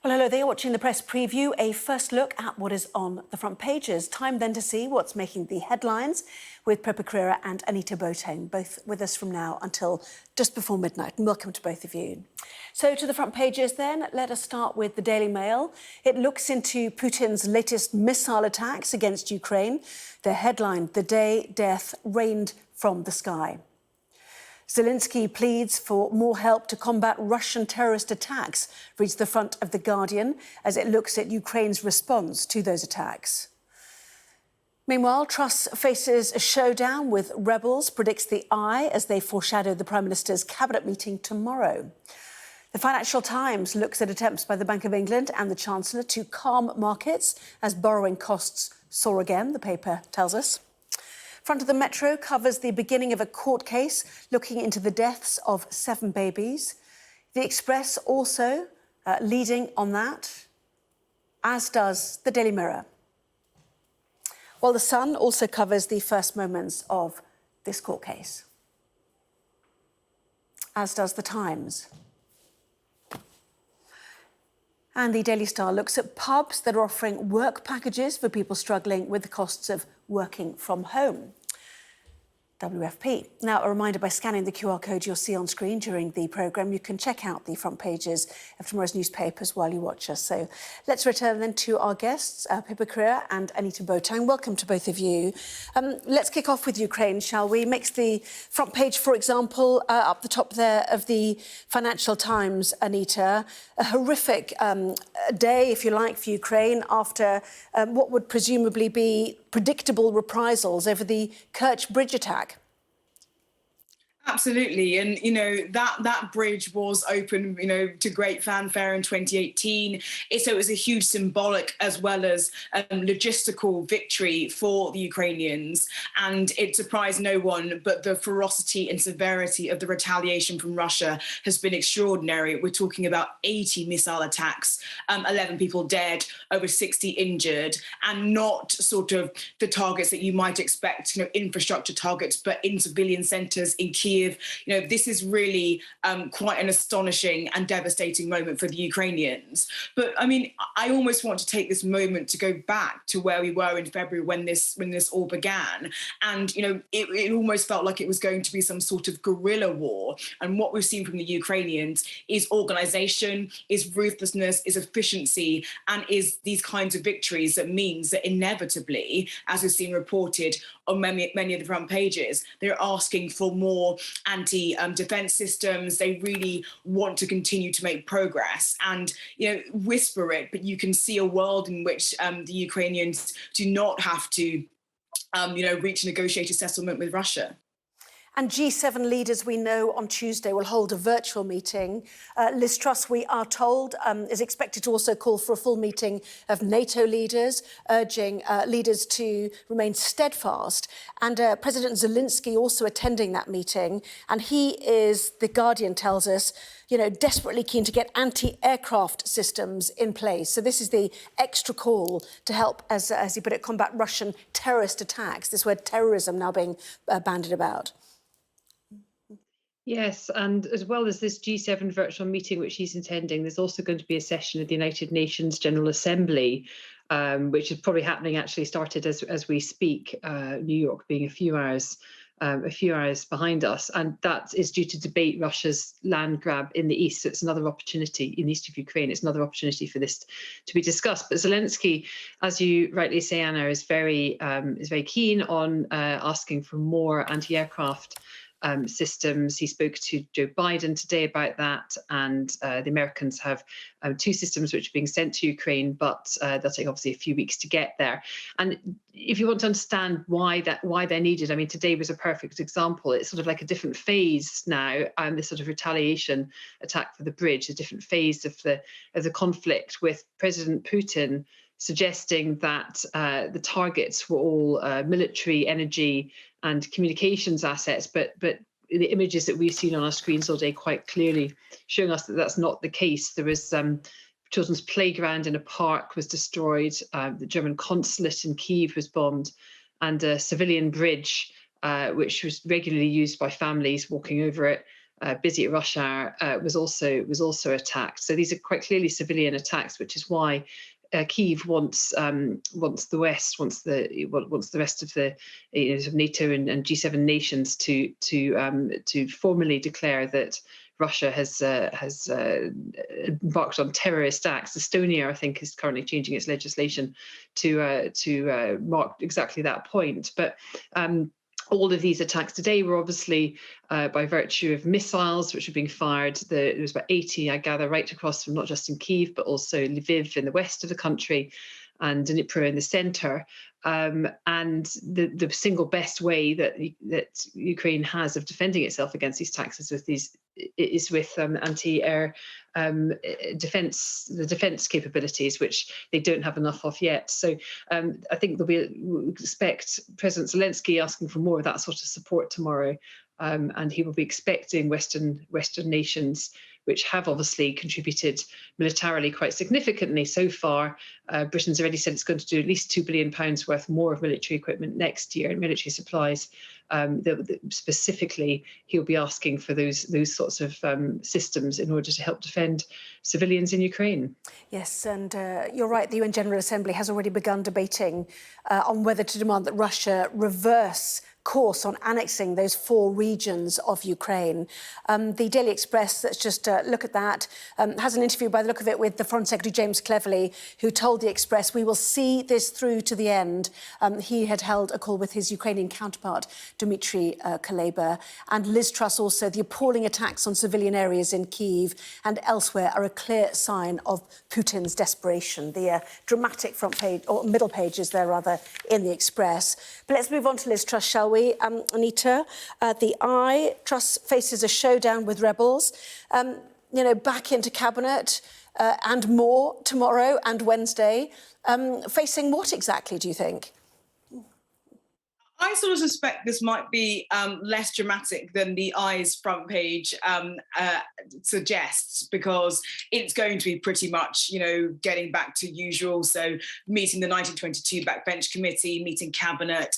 Well, hello there, watching the press preview, a first look at what is on the front pages. Time then to see what's making the headlines with Pippa Crerar and Anita Boateng, both with us from now until just before midnight. And welcome to both of you. So to the front pages then, let us start with the Daily Mail. It looks into Putin's latest missile attacks against Ukraine. The headline, "The day death rained from the sky." Zelensky pleads for more help to combat Russian terrorist attacks, reads the front of The Guardian as it looks at Ukraine's response to those attacks. Meanwhile, Truss faces a showdown with rebels, predicts the Eye as they foreshadow the Prime Minister's cabinet meeting tomorrow. The Financial Times looks at attempts by the Bank of England and the Chancellor to calm markets as borrowing costs soar again, the paper tells us. Front of the Metro covers the beginning of a court case looking into the deaths of 7 babies. The Express also leading on that, as does the Daily Mirror. While the Sun also covers the first moments of this court case, as does the Times. And the Daily Star looks at pubs that are offering work packages for people struggling with the costs of working from home. WFP. Now, a reminder, by scanning the QR code you'll see on screen during the programme, you can check out the front pages of tomorrow's newspapers while you watch us. So let's return then to our guests, Pippa Crerar and Anita Boateng. Welcome to both of you. Let's kick off with Ukraine, shall we? Makes the front page, for example, up the top there of the Financial Times, Anita. A horrific day, if you like, for Ukraine after what would presumably be predictable reprisals over the Kerch Bridge attack. Absolutely. And, that bridge was open, to great fanfare in 2018. So it was a huge symbolic as well as logistical victory for the Ukrainians. And it surprised no one, but the ferocity and severity of the retaliation from Russia has been extraordinary. We're talking about 80 missile attacks, 11 people dead, over 60 injured, and not sort of the targets that you might expect, infrastructure targets, but in civilian centres in Kyiv. This is really quite an astonishing and devastating moment for the Ukrainians. But I almost want to take this moment to go back to where we were in February when this all began. And, it almost felt like it was going to be some sort of guerrilla war. And what we've seen from the Ukrainians is organisation, is ruthlessness, is efficiency, and is these kinds of victories that means that inevitably, as we've seen reported on many of the front pages, they're asking for more anti-defence systems. They really want to continue to make progress and, whisper it, but you can see a world in which the Ukrainians do not have to, reach a negotiated settlement with Russia. And G7 leaders, we know, on Tuesday will hold a virtual meeting. Liz Truss, we are told, is expected to also call for a full meeting of NATO leaders, urging leaders to remain steadfast. And President Zelensky also attending that meeting. And he is, The Guardian tells us, desperately keen to get anti-aircraft systems in place. So this is the extra call to help, as he put it, combat Russian terrorist attacks. This word terrorism now being bandied about. Yes, and as well as this G7 virtual meeting, which he's attending, there's also going to be a session of the United Nations General Assembly, which is probably happening, actually started as we speak, New York being a few hours behind us. And that is due to debate Russia's land grab in the east. So it's another opportunity in the east of Ukraine. It's another opportunity for this to be discussed. But Zelensky, as you rightly say, Anna, is very keen on asking for more anti-aircraft systems. He spoke to Joe Biden today about that, and the Americans have 2 systems which are being sent to Ukraine, but they'll take obviously a few weeks to get there. And if you want to understand why they're needed, today was a perfect example. It's sort of like a different phase now, this sort of retaliation attack for the bridge, a different phase of the conflict, with President Putin suggesting that the targets were all military, energy and communications assets, but the images that we've seen on our screens all day quite clearly showing us that that's not the case. There was children's playground in a park was destroyed, the German consulate in Kyiv was bombed, and a civilian bridge, which was regularly used by families walking over it, busy at rush hour, was also attacked. So these are quite clearly civilian attacks, which is why Kyiv wants the West, wants the rest of the sort of NATO and G7 nations to formally declare that Russia has embarked on terrorist acts. Estonia, I think, is currently changing its legislation to mark exactly that point. But all of these attacks today were obviously by virtue of missiles which were being fired. There was about 80, I gather, right across from not just in Kyiv, but also Lviv in the west of the country and Dnipro in the centre. And the single best way that Ukraine has of defending itself against these attacks is with anti-air defence capabilities, which they don't have enough of yet. So I think we'll expect President Zelensky asking for more of that sort of support tomorrow. And he will be expecting Western nations, which have obviously contributed militarily quite significantly so far. Britain's already said it's going to do at least £2 billion worth more of military equipment next year and military supplies. Specifically, he'll be asking for those sorts of systems in order to help defend civilians in Ukraine. Yes, and you're right, the UN General Assembly has already begun debating on whether to demand that Russia reverse course on annexing those 4 regions of Ukraine. The Daily Express, let's just look at that, has an interview by the look of it with the Foreign Secretary James Cleverly, who told the Express, we will see this through to the end. He had held a call with his Ukrainian counterpart, Dmitry Kuleba. And Liz Truss also, the appalling attacks on civilian areas in Kyiv and elsewhere are a clear sign of Putin's desperation. The dramatic front page, or middle pages there rather, in the Express. But let's move on to Liz Truss, shall we? Anita, the Eye, Truss faces a showdown with rebels, back into cabinet and more tomorrow and Wednesday. Facing what exactly, do you think? I sort of suspect this might be less dramatic than the Eye's front page suggests, because it's going to be pretty much, getting back to usual. So meeting the 1922 backbench committee, meeting cabinet.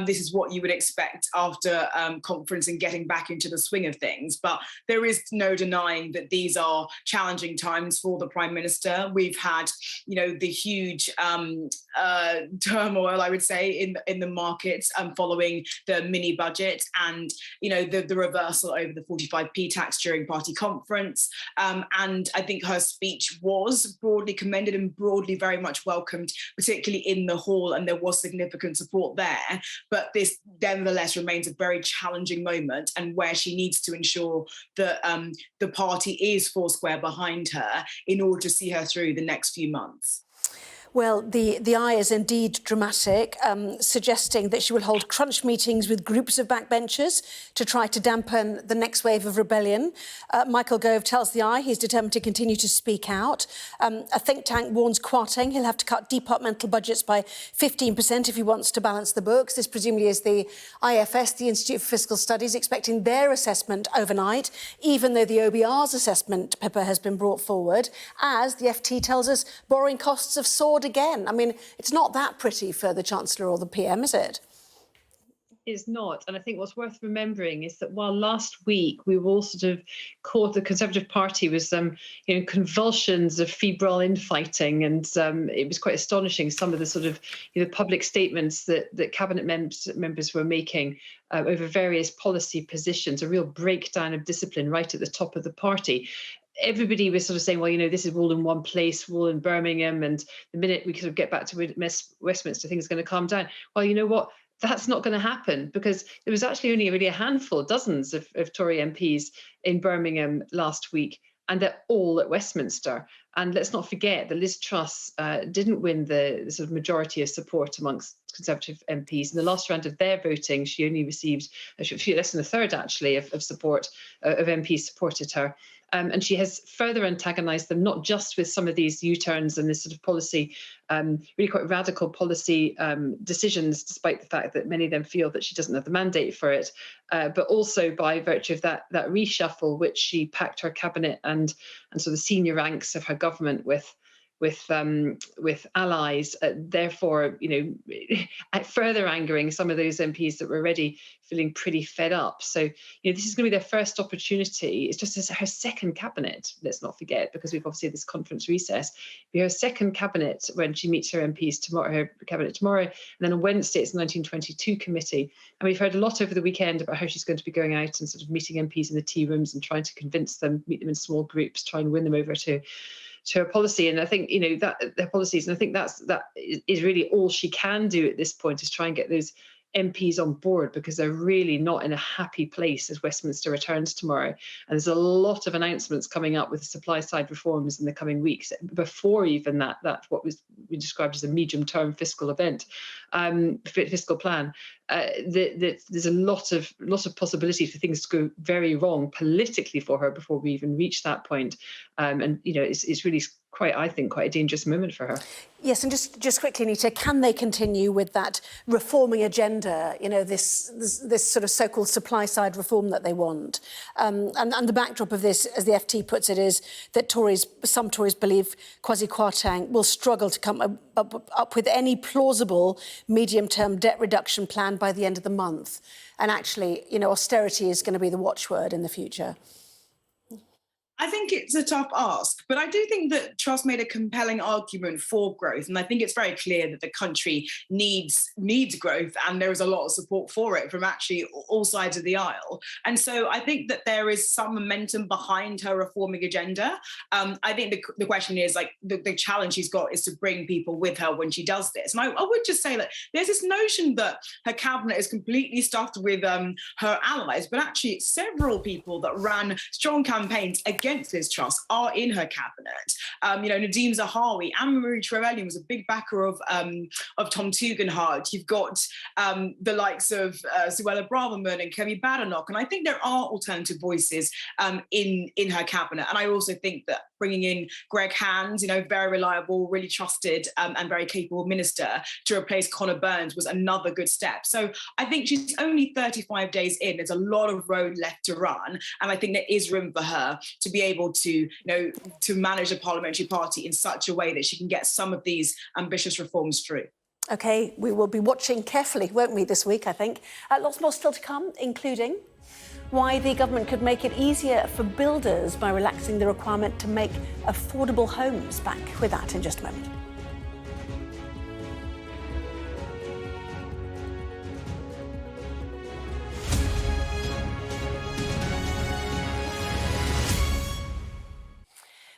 This is what you would expect after conference and getting back into the swing of things. But there is no denying that these are challenging times for the Prime Minister. We've had, the huge turmoil, I would say, in the markets following the mini budget and, the reversal over the 45p tax during party conference. And I think her speech was broadly commended and broadly very much welcomed, particularly in the hall, and there was significant support there. But this nevertheless remains a very challenging moment, and where she needs to ensure that the party is foursquare behind her in order to see her through the next few months. Well, the Eye is indeed dramatic, suggesting that she will hold crunch meetings with groups of backbenchers to try to dampen the next wave of rebellion. Michael Gove tells the Eye he's determined to continue to speak out. A think tank warns Kwarteng he'll have to cut departmental budgets by 15% if he wants to balance the books. This presumably is the IFS, the Institute for Fiscal Studies, expecting their assessment overnight, even though the OBR's assessment, Pippa, has been brought forward, as the FT tells us borrowing costs have soared again. I mean, it's not that pretty for the Chancellor or the PM, is it? It's not. And I think what's worth remembering is that while last week we were all sort of caught, the Conservative Party was convulsions of febrile infighting, and it was quite astonishing some of the sort of public statements that cabinet members were making over various policy positions, a real breakdown of discipline right at the top of the party. Everybody was sort of saying, well, this is all in one place, all in Birmingham, and the minute we sort of get back to Westminster, things are going to calm down. Well, you know what? That's not going to happen, because there was actually only really a handful, dozens of Tory MPs in Birmingham last week, and they're all at Westminster. And let's not forget that Liz Truss didn't win the sort of majority of support amongst Conservative MPs. In the last round of their voting, she only received less than a third, actually, of support, of MPs supported her. And she has further antagonised them, not just with some of these U-turns and this sort of policy, really quite radical policy decisions, despite the fact that many of them feel that she doesn't have the mandate for it, but also by virtue of that reshuffle, which she packed her cabinet and sort of the senior ranks of her government with with allies, therefore, further angering some of those MPs that were already feeling pretty fed up. So, this is going to be their first opportunity. It's just her second cabinet, let's not forget, because we've obviously had this conference recess. It'll be her second cabinet when she meets her MPs tomorrow, her cabinet tomorrow. And then on Wednesday, it's the 1922 committee. And we've heard a lot over the weekend about how she's going to be going out and sort of meeting MPs in the tea rooms and trying to convince them, meet them in small groups, try and win them over to her policy. And I think, that their policies, and I think that is really all she can do at this point, is try and get those MPs on board, because they're really not in a happy place as Westminster returns tomorrow. And there's a lot of announcements coming up with supply side reforms in the coming weeks, before even that what was we described as a medium-term fiscal event, fiscal plan. There's a lot of possibility for things to go very wrong politically for her before we even reach that point. And it's really quite a dangerous moment for her. Yes, and just quickly, Anita, can they continue with that reforming agenda? This sort of so-called supply side reform that they want, and the backdrop of this, as the FT puts it, is that some Tories believe Kwasi Kwarteng will struggle to come up with any plausible medium-term debt reduction plan by the end of the month, and actually, austerity is going to be the watchword in the future. I think it's a tough ask, but I do think that Truss made a compelling argument for growth. And I think it's very clear that the country needs growth, and there is a lot of support for it from actually all sides of the aisle. And so I think that there is some momentum behind her reforming agenda. I think the question is, the challenge she's got is to bring people with her when she does this. And I would just say that there's this notion that her cabinet is completely stuffed with her allies, but actually several people that ran strong campaigns against Liz Truss are in her cabinet. Nadeem Zahawi, Anne-Marie Trevelyan was a big backer of Tom Tugendhat. You've got the likes of Suella Braverman and Kemi Badenoch, and I think there are alternative voices in her cabinet. And I also think that bringing in Greg Hands, very reliable, really trusted and very capable minister, to replace Conor Burns was another good step. So I think she's only 35 days in. There's a lot of road left to run, and I think there is room for her to be able to, to manage a parliamentary party in such a way that she can get some of these ambitious reforms through. OK, we will be watching carefully, won't we, this week, I think. Lots more still to come, including why the government could make it easier for builders by relaxing the requirement to make affordable homes. Back with that in just a moment.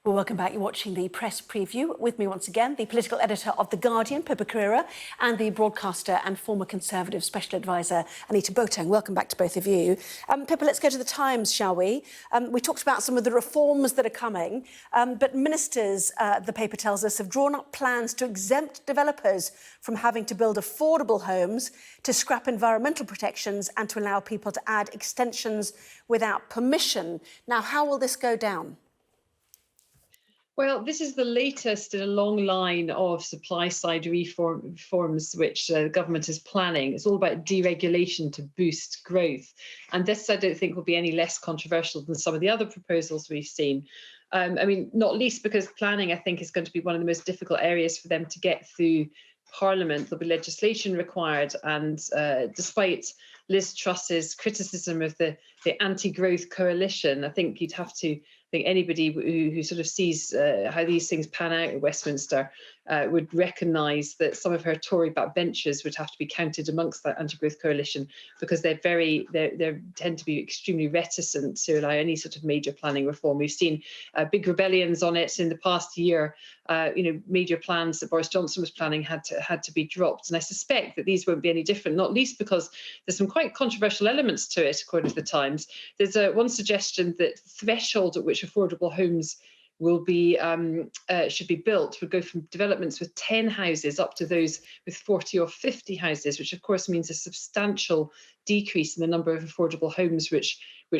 Well, welcome back. You're watching the press preview. With me once again, the political editor of The Guardian, Pippa Crerar, and the broadcaster and former Conservative special advisor, Anita Boateng. Welcome back to both of you. Pippa, let's go to the Times, shall we? We talked about some of the reforms that are coming, but ministers, the paper tells us, have drawn up plans to exempt developers from having to build affordable homes, to scrap environmental protections, and to allow people to add extensions without permission. Now, how will this go down? Well, this is the latest in a long line of supply-side reforms which the government is planning. It's all about deregulation to boost growth. And this, I don't think, will be any less controversial than some of the other proposals we've seen. Not least because planning, I think, is going to be one of the most difficult areas for them to get through Parliament. There'll be legislation required. And despite Liz Truss's criticism of the anti-growth coalition, I think you'd have to think anybody who sort of sees how these things pan out at Westminster would recognise that some of her Tory backbenchers would have to be counted amongst that anti-growth coalition, because they tend to be extremely reticent to allow any sort of major planning reform. We've seen big rebellions on it in the past year. Major plans that Boris Johnson was planning had to be dropped, and I suspect that these won't be any different. Not least because there's some quite controversial elements to it, according to the Times. There's one suggestion that the threshold at which affordable homes will be should be built would go from developments with 10 houses up to those with 40 or 50 houses, which of course means a substantial decrease in the number of affordable homes which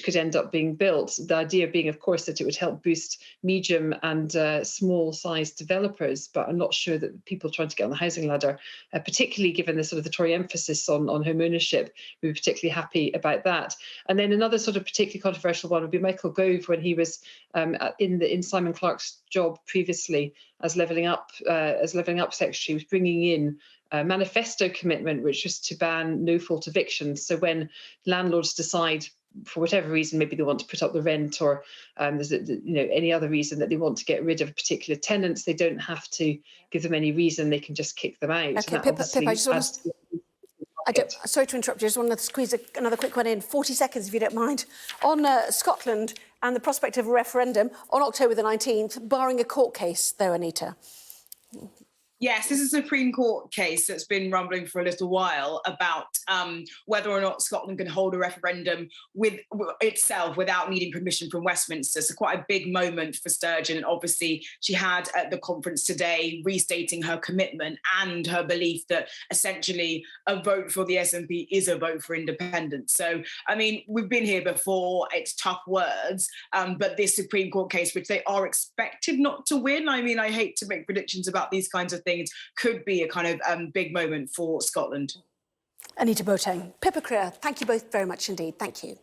could end up being built. The idea being, of course, that it would help boost medium and small-sized developers, but I'm not sure that people trying to get on the housing ladder, particularly given the sort of the Tory emphasis on home ownership, would be particularly happy about that. And then another sort of particularly controversial one would be Michael Gove, when he was in Simon Clarke's job previously as Levelling Up secretary, was bringing in a manifesto commitment, which was to ban no-fault evictions. So when landlords decide, for whatever reason, maybe they want to put up the rent, or there's any other reason that they want to get rid of particular tenants, they don't have to give them any reason. They can just kick them out. Okay, Pippa, I just want to... sorry to interrupt you. I just want to squeeze another quick one in. 40 seconds, if you don't mind. On Scotland and the prospect of a referendum on October the 19th, barring a court case, though, Anita. Yes, this is a Supreme Court case that's been rumbling for a little while about whether or not Scotland can hold a referendum with itself without needing permission from Westminster. So quite a big moment for Sturgeon. And obviously, she had at the conference today restating her commitment and her belief that essentially a vote for the SNP is a vote for independence. So, I mean, we've been here before. It's tough words, but this Supreme Court case, which they are expected not to win, I mean, I hate to make predictions about these kinds of things, could be a kind of big moment for Scotland. Anita Boateng, Pippa Crerar, thank you both very much indeed. Thank you.